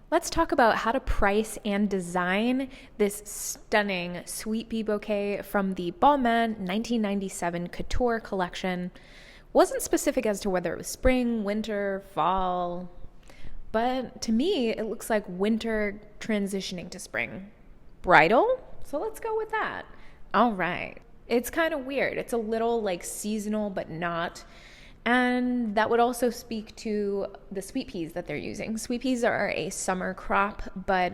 Let's talk about how to price and design this stunning sweet pea bouquet from the Balmain 1997 Couture collection. Wasn't specific as to whether it was spring, winter, fall, but to me, it looks like winter transitioning to spring. Bridal? So let's go with that. All right. It's kind of weird. It's a little like seasonal, but not. And that would also speak to the sweet peas that they're using. Sweet peas are a summer crop, but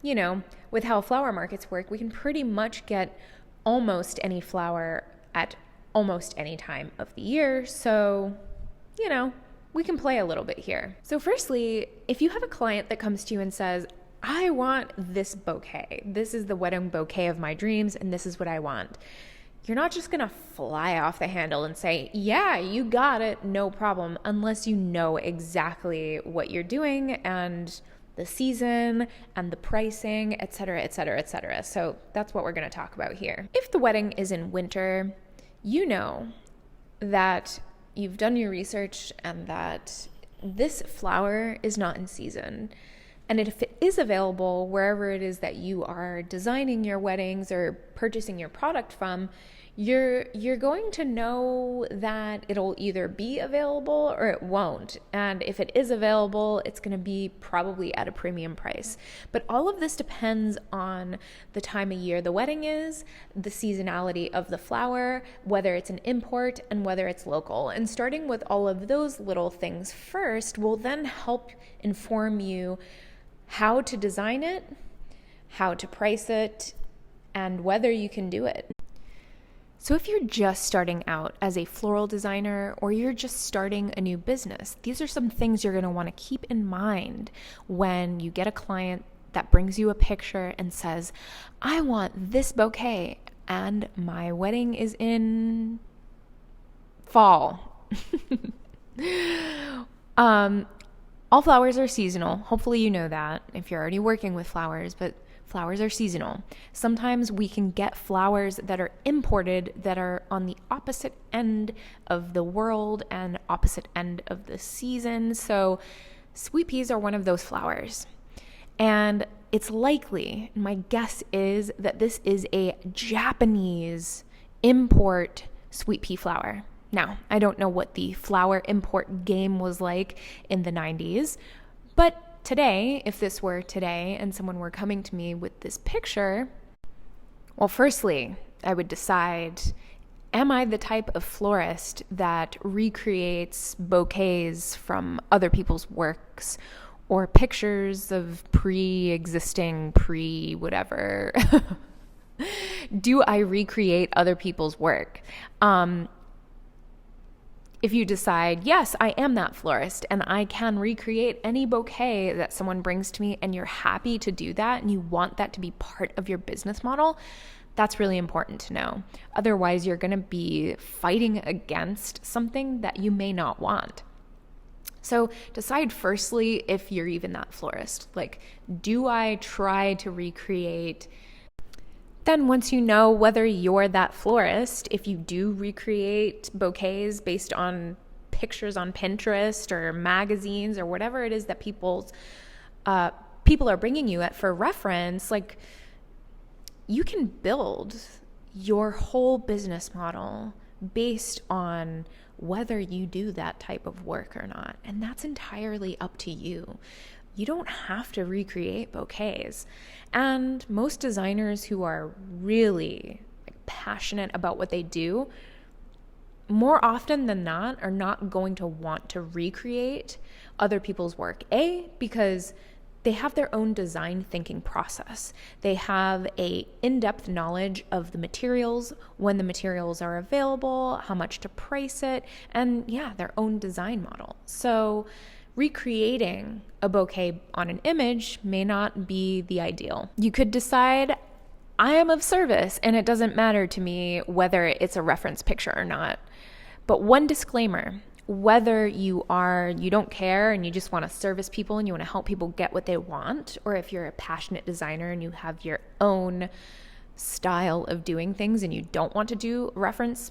you know, with how flower markets work, we can pretty much get almost any flower at almost any time of the year. So, you know, we can play a little bit here. So firstly, if you have a client that comes to you and says, I want this bouquet. This is the wedding bouquet of my dreams, and this is what I want. You're not just going to fly off the handle and say, yeah, you got it, no problem, unless you know exactly what you're doing and the season and the pricing, et cetera, et cetera, et cetera. So that's what we're going to talk about here. If the wedding is in winter, you know that you've done your research and that this flower is not in season. And if it is available wherever it is that you are designing your weddings or purchasing your product from, you're going to know that it'll either be available or it won't. And if it is available, it's going to be probably at a premium price. But all of this depends on the time of year the wedding is, the seasonality of the flower, whether it's an import and whether it's local. And starting with all of those little things first will then help inform you how to design it, how to price it, and whether you can do it. So if you're just starting out as a floral designer or you're just starting a new business, these are some things you're going to want to keep in mind when you get a client that brings you a picture and says, I want this bouquet and my wedding is in fall. All flowers are seasonal. Hopefully you know that if you're already working with flowers, but flowers are seasonal. Sometimes we can get flowers that are imported that are on the opposite end of the world and opposite end of the season. So sweet peas are one of those flowers. And it's likely, my guess is that this is a Japanese import sweet pea flower. Now, I don't know what the flower import game was like in the 90s, but today, if this were today and someone were coming to me with this picture, well, firstly, I would decide, am I the type of florist that recreates bouquets from other people's works or pictures of pre-existing, pre-whatever? Do I recreate other people's work? If you decide, yes, I am that florist and I can recreate any bouquet that someone brings to me and you're happy to do that and you want that to be part of your business model, that's really important to know. Otherwise, you're going to be fighting against something that you may not want. So decide firstly if you're even that florist. Like, do I try to recreate? Then once you know whether you're that florist, if you do recreate bouquets based on pictures on Pinterest or magazines or whatever it is that people are bringing you at for reference, like, you can build your whole business model based on whether you do that type of work or not. And that's entirely up to you. You don't have to recreate bouquets. And most designers who are really passionate about what they do, more often than not, are not going to want to recreate other people's work. Because they have their own design thinking process. They have a in-depth knowledge of the materials, when the materials are available, how much to price it, and their own design model. So recreating a bouquet on an image may not be the ideal. You could decide, I am of service and it doesn't matter to me whether it's a reference picture or not. But one disclaimer, whether you don't care and you just want to service people and you want to help people get what they want, or if you're a passionate designer and you have your own style of doing things and you don't want to do reference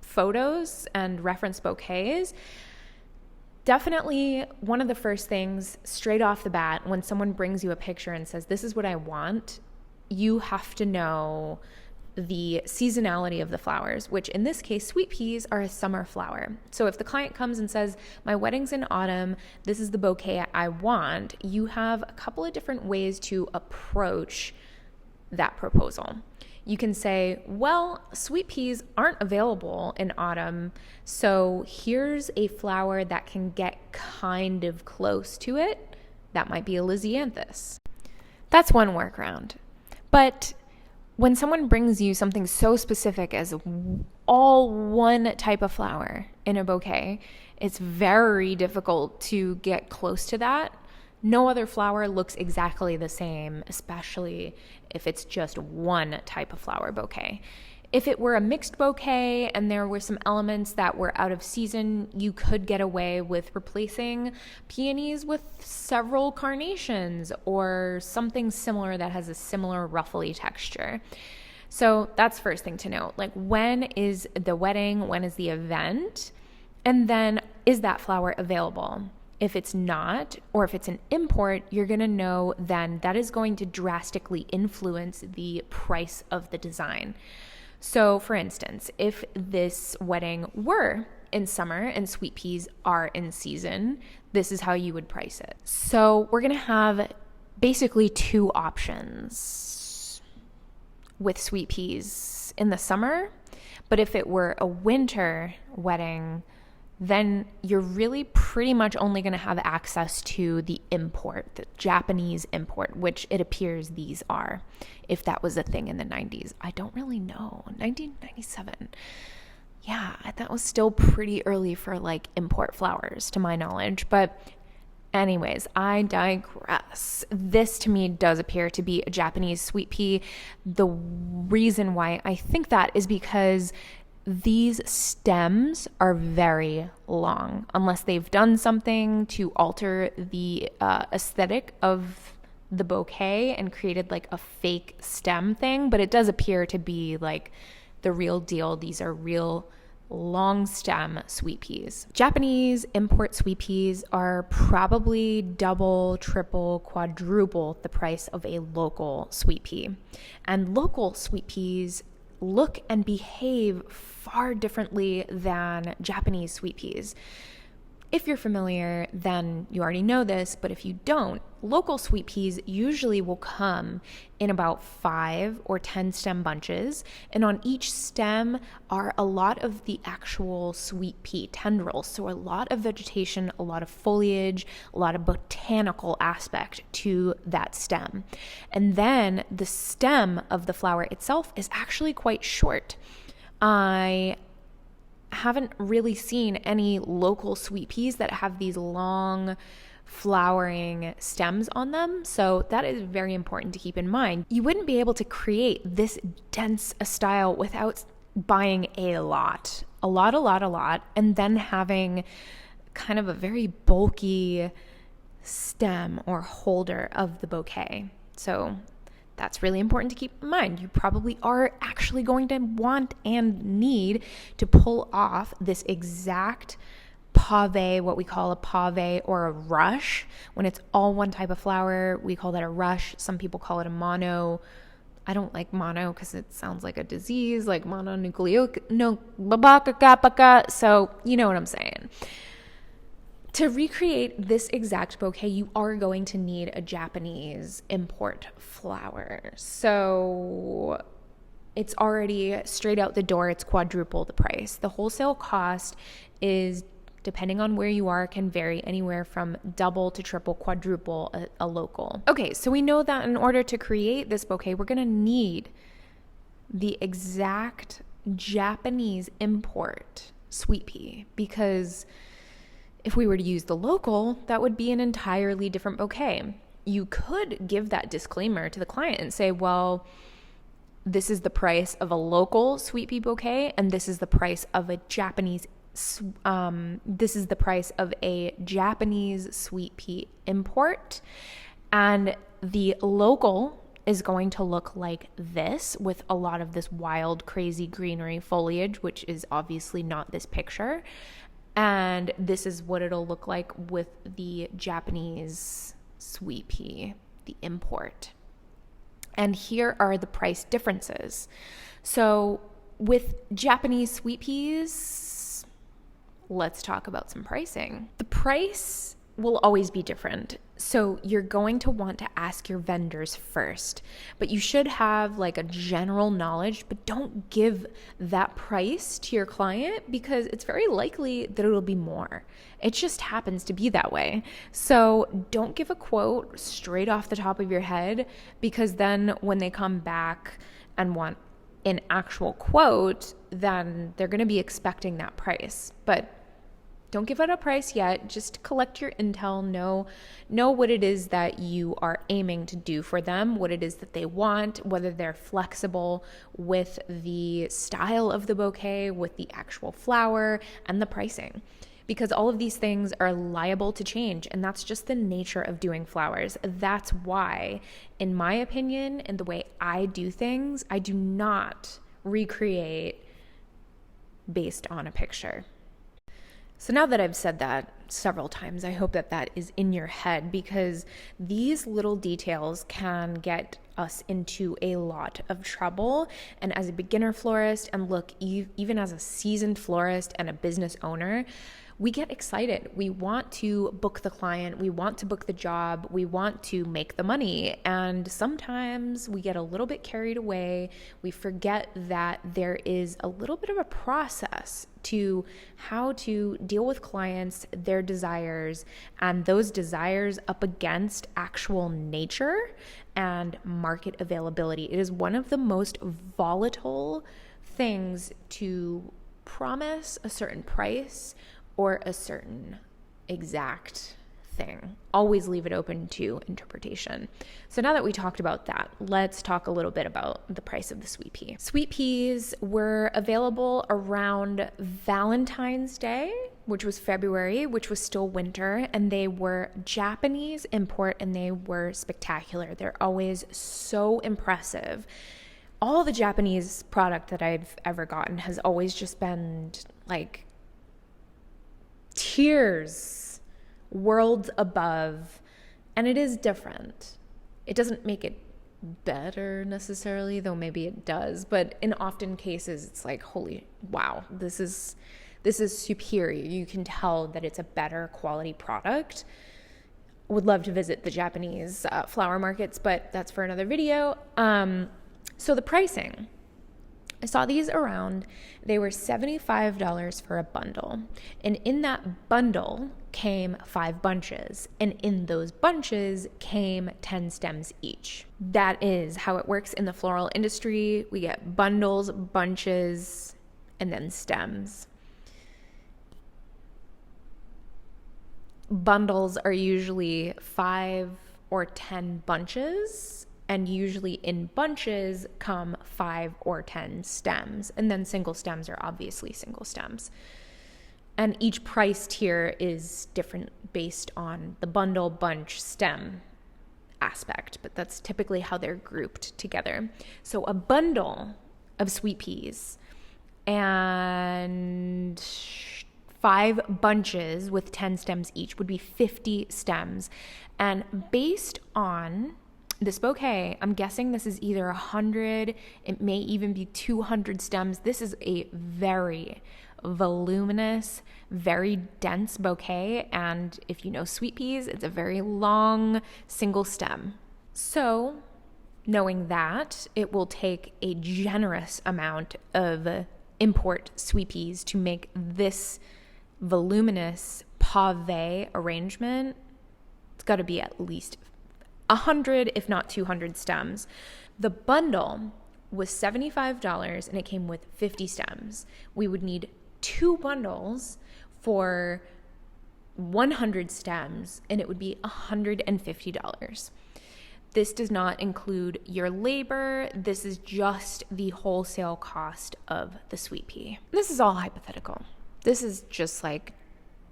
photos and reference bouquets, definitely one of the first things straight off the bat when someone brings you a picture and says, this is what I want, you have to know the seasonality of the flowers, which in this case, sweet peas are a summer flower. So if the client comes and says, my wedding's in autumn, this is the bouquet I want, you have a couple of different ways to approach that proposal. You can say, well, sweet peas aren't available in autumn, so here's a flower that can get kind of close to it. That might be a lisianthus. That's one workaround. But when someone brings you something so specific as all one type of flower in a bouquet, it's very difficult to get close to that. No other flower looks exactly the same, especially if it's just one type of flower bouquet. If it were a mixed bouquet and there were some elements that were out of season, you could get away with replacing peonies with several carnations or something similar that has a similar ruffly texture. So that's first thing to note. Like, when is the wedding? When is the event? And then, is that flower available? If it's not, or if it's an import, you're going to know then that is going to drastically influence the price of the design. So for instance, if this wedding were in summer and sweet peas are in season, this is how you would price it. So we're going to have basically two options with sweet peas in the summer. But if it were a winter wedding, then you're really pretty much only going to have access to the import, the Japanese import, which it appears these are, if that was a thing in the 90s. I don't really know. 1997. Yeah, that was still pretty early for like import flowers to my knowledge. But anyways, I digress. This to me does appear to be a Japanese sweet pea. The reason why I think that is because these stems are very long, unless they've done something to alter the aesthetic of the bouquet and created like a fake stem thing. But it does appear to be like the real deal. These are real long stem sweet peas. Japanese import sweet peas are probably double, triple, quadruple the price of a local sweet pea. And local sweet peas look and behave far differently than Japanese sweet peas. If you're familiar, then you already know this, but if you don't, local sweet peas usually will come in about 5 or 10 stem bunches, and on each stem are a lot of the actual sweet pea tendrils. So a lot of vegetation, a lot of foliage, a lot of botanical aspect to that stem. And then the stem of the flower itself is actually quite short. I haven't really seen any local sweet peas that have these long flowering stems on them. So that is very important to keep in mind. You wouldn't be able to create this dense a style without buying a lot, and then having kind of a very bulky stem or holder of the bouquet. So that's really important to keep in mind. You probably are actually going to want and need to pull off this exact pave, what we call a pave or a rush. When it's all one type of flower, we call that a rush. Some people call it a mono. I don't like mono because it sounds like a disease, like mononucleotic, so you know what I'm saying. To recreate this exact bouquet, you are going to need a Japanese import flower. So it's already straight out the door, it's quadruple the price. The wholesale cost is, depending on where you are, can vary anywhere from double to triple, quadruple a local. Okay, so we know that in order to create this bouquet, we're going to need the exact Japanese import sweet pea, because if we were to use the local, that would be an entirely different bouquet. You could give that disclaimer to the client and say, well, this is the price of a local sweet pea bouquet, and this is the price of a Japanese sweet pea import. And the local is going to look like this, with a lot of this wild, crazy greenery foliage, which is obviously not this picture. And this is what it'll look like with the Japanese sweet pea, the import. And here are the price differences. So with Japanese sweet peas, let's talk about some pricing. The price will always be different. So you're going to want to ask your vendors first, but you should have like a general knowledge, but don't give that price to your client because it's very likely that it'll be more. It just happens to be that way. So don't give a quote straight off the top of your head, because then when they come back and want an actual quote, then they're going to be expecting that price. But don't give out a price yet. Just collect your intel. Know what it is that you are aiming to do for them, what it is that they want, whether they're flexible with the style of the bouquet, with the actual flower, and the pricing. Because all of these things are liable to change, and that's just the nature of doing flowers. That's why, in my opinion, and the way I do things, I do not recreate based on a picture. So now that I've said that several times, I hope that that is in your head, because these little details can get us into a lot of trouble. And as a beginner florist, and look, even as a seasoned florist and a business owner, we get excited. We want to book the client. We want to book the job. We want to make the money. And sometimes we get a little bit carried away. We forget that there is a little bit of a process to how to deal with clients, their desires, and those desires up against actual nature and market availability. It is one of the most volatile things to promise a certain price or a certain exact thing. Always leave it open to interpretation. So now that we talked about that, let's talk a little bit about the price of the sweet pea. Sweet peas were available around Valentine's Day, which was February, which was still winter, and they were Japanese import, and they were spectacular. They're always so impressive. All the Japanese product that I've ever gotten has always just been like tears, worlds above, and it is different. It doesn't make it better necessarily, though maybe it does, but in often cases it's like, holy wow, this is superior. You can tell that it's a better quality product. Would love to visit the Japanese flower markets, but that's for another video. So the pricing, I saw these around. They were $75 for a bundle. And in that bundle came 5 bunches. And in those bunches came 10 stems each. That is how it works in the floral industry. We get bundles, bunches, and then stems. Bundles are usually 5 or 10 bunches. And usually in bunches come 5 or 10 stems. And then single stems are obviously single stems. And each price tier is different based on the bundle, bunch, stem aspect. But that's typically how they're grouped together. So a bundle of sweet peas and 5 bunches with 10 stems each would be 50 stems. And based on this bouquet, I'm guessing this is either 100, it may even be 200 stems. This is a very voluminous, very dense bouquet, and if you know sweet peas, it's a very long single stem. So, knowing that, it will take a generous amount of import sweet peas to make this voluminous pave arrangement. It's got to be at least 100, if not 200 stems. The bundle was $75 and it came with 50 stems. We would need 2 bundles for 100 stems and it would be $150. This does not include your labor. This is just the wholesale cost of the sweet pea. This is all hypothetical. This is just like,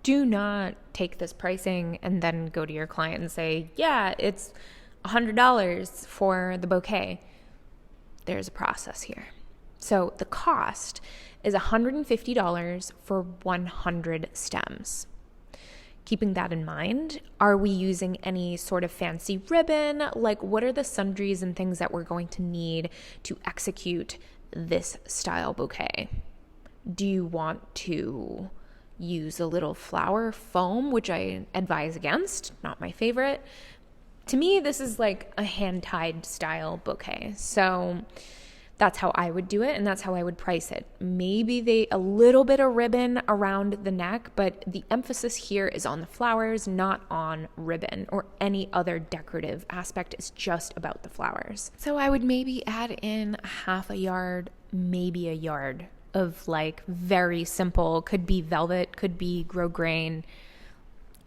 do not take this pricing and then go to your client and say, yeah, it's $100 for the bouquet. There's a process here. So the cost is $150 for 100 stems. Keeping that in mind, are we using any sort of fancy ribbon? Like, what are the sundries and things that we're going to need to execute this style bouquet? Do you want to use a little flower foam, which I advise against, not my favorite? To me, this is like a hand-tied style bouquet. So that's how I would do it, and that's how I would price it. Maybe a little bit of ribbon around the neck, but the emphasis here is on the flowers, not on ribbon or any other decorative aspect. It's just about the flowers. So I would maybe add in half a yard, maybe a yard of like very simple, could be velvet, could be grosgrain,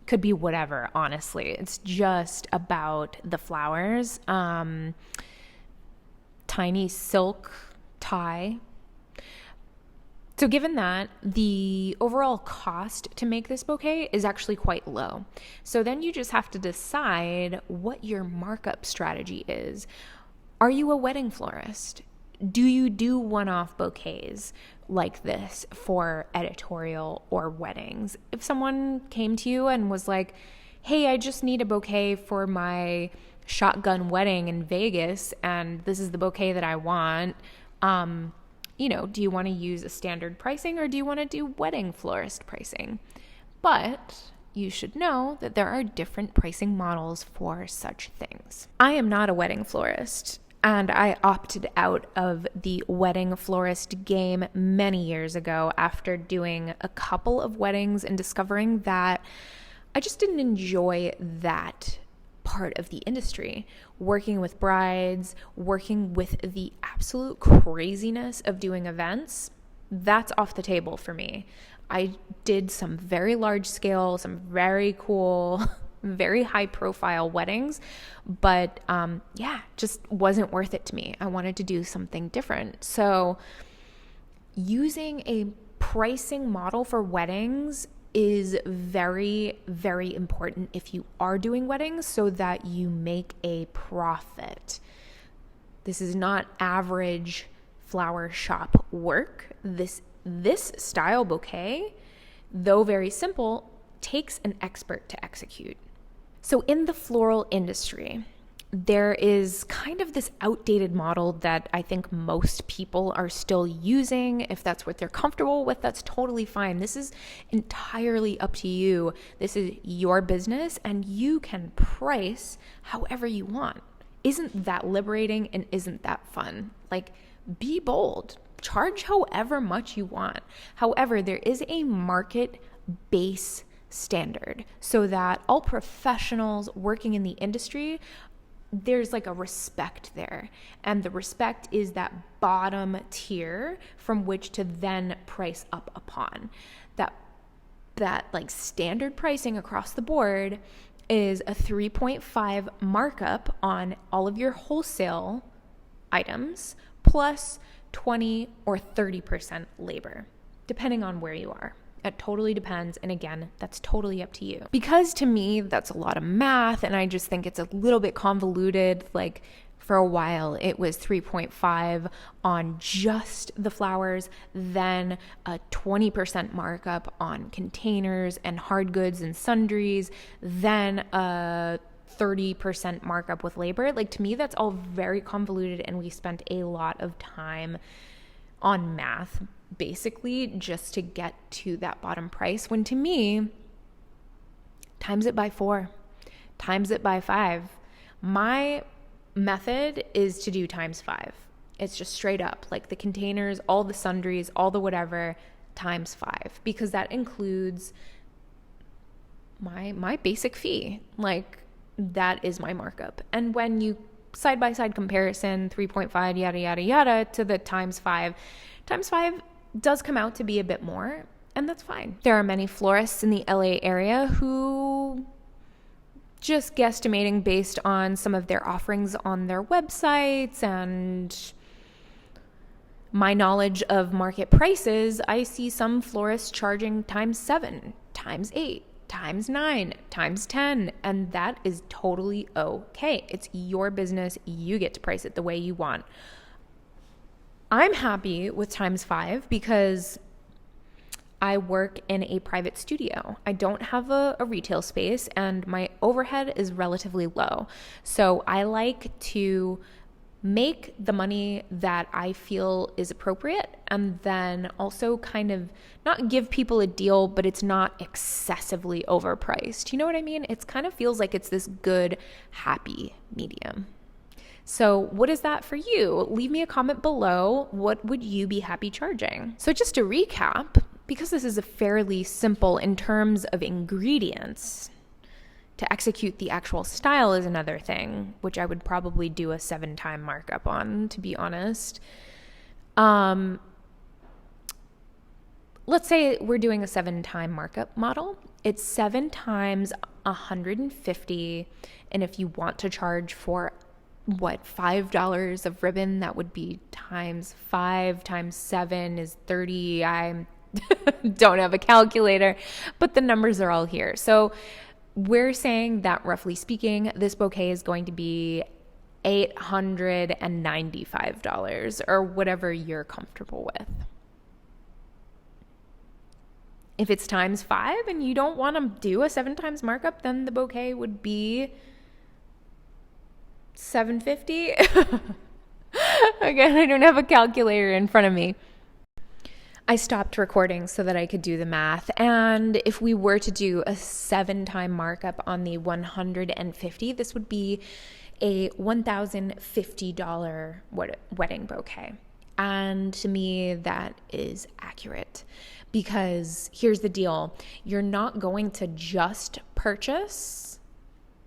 could be whatever, honestly. It's just about the flowers. Tiny silk tie. So given that, the overall cost to make this bouquet is actually quite low. So then you just have to decide what your markup strategy is. Are you a wedding florist? Do you do one-off bouquets like this for editorial or weddings? If someone came to you and was like, hey, I just need a bouquet for my shotgun wedding in Vegas, and this is the bouquet that I want. Do you want to use a standard pricing, or do you want to do wedding florist pricing? But you should know that there are different pricing models for such things. I am not a wedding florist, and I opted out of the wedding florist game many years ago after doing a couple of weddings and discovering that I just didn't enjoy that part of the industry, working with brides, working with the absolute craziness of doing events. That's off the table for me. I did some very large scale, some very cool, very high profile weddings, but just wasn't worth it to me. I wanted to do something different. So using a pricing model for weddings is very, very important if you are doing weddings, so that you make a profit. This is not average flower shop work. This style bouquet, though very simple, takes an expert to execute. So in the floral industry, there is kind of this outdated model that I think most people are still using. If that's what they're comfortable with, that's totally fine. This is entirely up to you. This is your business, and you can price however you want. Isn't that liberating, and isn't that fun? Like, be bold. Charge however much you want. However, there is a market base standard so that all professionals working in the industry, there's like a respect there, and the respect is that bottom tier from which to then price up upon. That like standard pricing across the board is a 3.5 markup on all of your wholesale items plus 20 or 30% labor, depending on where you are. It totally depends. And again, that's totally up to you. Because to me, that's a lot of math, and I just think it's a little bit convoluted. Like, for a while, it was 3.5 on just the flowers, then a 20% markup on containers and hard goods and sundries, then a 30% markup with labor. Like, to me, that's all very convoluted, and we spent a lot of time on math basically just to get to that bottom price, when to me, times it by 4, times it by 5. My method is to do times 5. It's just straight up, like the containers, all the sundries, all the whatever, times 5, because that includes my basic fee. Like, that is my markup. And when you side-by-side comparison, 3.5, yada, yada, yada, to the times 5 does come out to be a bit more, and that's fine. There are many florists in the LA area who just guesstimating based on some of their offerings on their websites and my knowledge of market prices, I see some florists charging times 7, times 8, times 9, times 10, and that is totally okay. It's your business. You get to price it the way you want. I'm happy with times 5 because I work in a private studio. I don't have a retail space and my overhead is relatively low. So I like to make the money that I feel is appropriate and then also kind of not give people a deal, but it's not excessively overpriced. You know what I mean? It kind of feels like it's this good, happy medium. So what is that for you? Leave me a comment below. What would you be happy charging? So just to recap, because this is a fairly simple in terms of ingredients, to execute the actual style is another thing, which I would probably do a 7-time markup on, to be honest. Let's say we're doing a 7-time markup model. It's 7 times 150. And if you want to charge for $5 of ribbon, that would be times 5 times 7 is 30. I don't have a calculator, but the numbers are all here. So we're saying that roughly speaking, this bouquet is going to be $895 or whatever you're comfortable with. If it's times 5 and you don't want to do a 7 times markup, then the bouquet would be $750. Again, I don't have a calculator in front of me. I stopped recording so that I could do the math. And if we were to do a 7-time markup on the 150, this would be a $1,050 wedding bouquet. And to me, that is accurate because here's the deal. You're not going to just purchase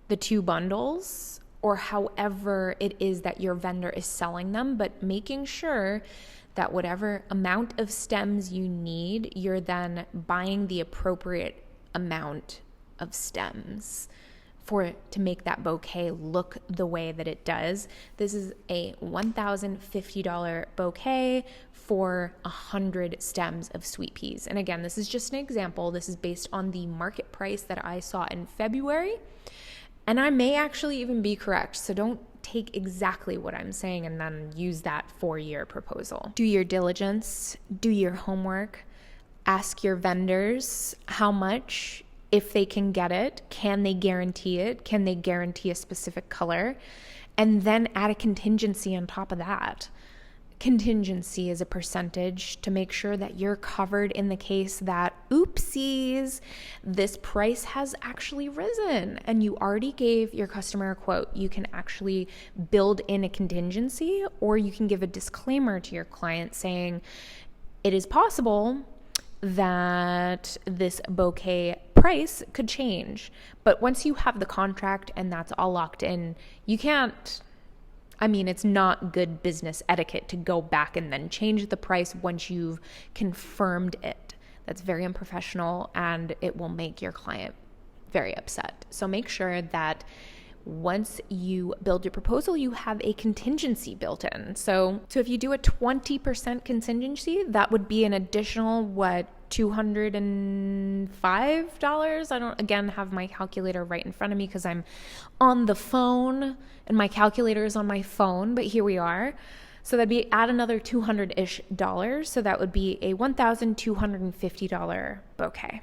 the 2 bundles or however it is that your vendor is selling them, but making sure that whatever amount of stems you need, you're then buying the appropriate amount of stems to make that bouquet look the way that it does. This is a $1,050 bouquet for 100 stems of sweet peas. And again, this is just an example. This is based on the market price that I saw in February. And I may actually even be correct, so don't take exactly what I'm saying and then use that for your proposal. Do your diligence, do your homework, ask your vendors how much, if they can get it, can they guarantee it, can they guarantee a specific color, and then add a contingency on top of that. Contingency is a percentage to make sure that you're covered in the case that, oopsies, this price has actually risen and you already gave your customer a quote. You can actually build in a contingency, or you can give a disclaimer to your client saying it is possible that this bouquet price could change. But once you have the contract and that's all locked in, you can't, it's not good business etiquette to go back and then change the price once you've confirmed it. That's very unprofessional and it will make your client very upset. So make sure that once you build your proposal, you have a contingency built in. So if you do a 20% contingency, that would be an additional, $205? I don't, again, have my calculator right in front of me because I'm on the phone and my calculator is on my phone, but here we are. So that'd be add another $200-ish. So that would be a $1,250 bouquet.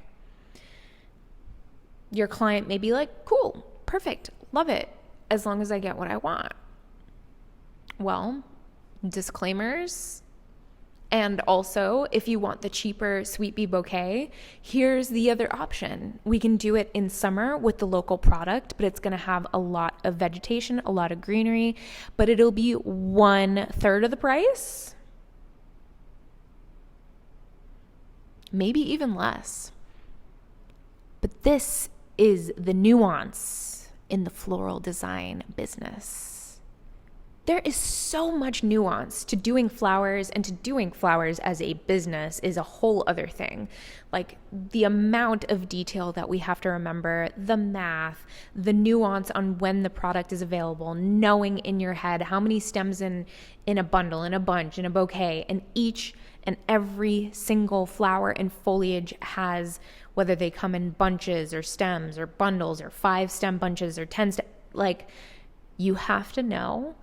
Your client may be like, cool, perfect, love it, as long as I get what I want. Well, disclaimers. And also, if you want the cheaper sweet pea bouquet, here's the other option. We can do it in summer with the local product, but it's going to have a lot of vegetation, a lot of greenery, but it'll be 1/3 of the price, maybe even less. But this is the nuance in the floral design business. There is so much nuance to doing flowers, and to doing flowers as a business is a whole other thing. Like the amount of detail that we have to remember, the math, the nuance on when the product is available, knowing in your head how many stems in a bundle, in a bunch, in a bouquet, and each and every single flower and foliage has, whether they come in bunches or stems or bundles or 5 stem bunches or 10 stem, like you have to know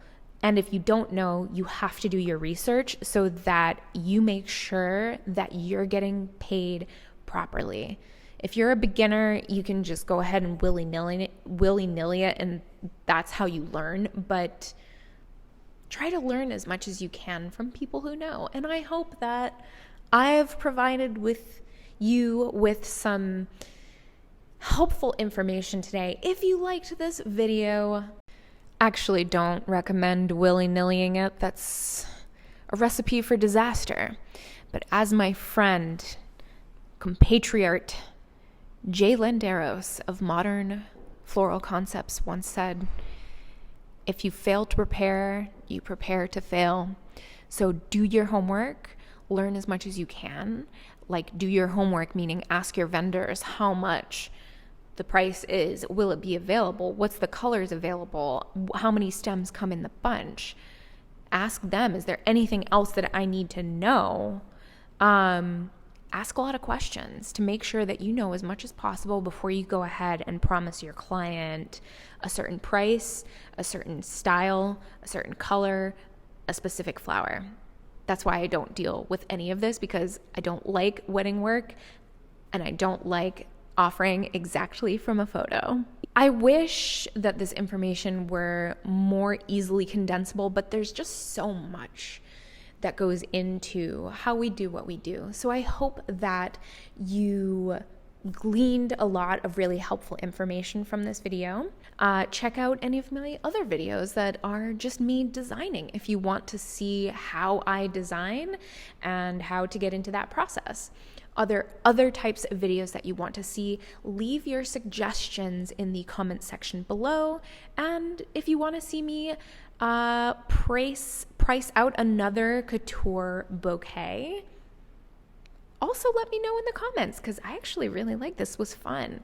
And if you don't know, you have to do your research so that you make sure that you're getting paid properly. If you're a beginner, you can just go ahead and willy-nilly it, and that's how you learn. But try to learn as much as you can from people who know. And I hope that I've provided with you with some helpful information today. If you liked this video, actually don't recommend willy-nillying it. That's a recipe for disaster. But as my friend, compatriot Jay Landeros of Modern Floral Concepts once said, if you fail to prepare, you prepare to fail. So do your homework, learn as much as you can. Like, do your homework, meaning ask your vendors how much the price is, will it be available, what's the colors available, how many stems come in the bunch. Ask them, is there anything else that I need to know? Ask a lot of questions to make sure that you know as much as possible before you go ahead and promise your client a certain price, a certain style, a certain color, a specific flower. That's why I don't deal with any of this, because I don't like wedding work and I don't like offering exactly from a photo. I wish that this information were more easily condensable, but there's just so much that goes into how we do what we do. So I hope that you gleaned a lot of really helpful information from this video. Check out any of my other videos that are just me designing if you want to see how I design and how to get into that process. Other types of videos that you want to see, leave your suggestions in the comment section below. And if you want to see me price out another couture bouquet, also let me know in the comments, because I actually really like this. It was fun.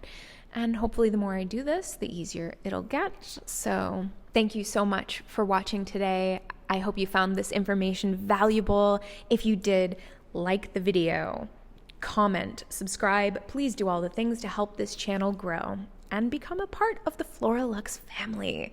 And hopefully the more I do this, the easier it'll get. So thank you so much for watching today. I hope you found this information valuable. If you did, like the video, comment, subscribe. Please do all the things to help this channel grow and become a part of the FLORA LUX family.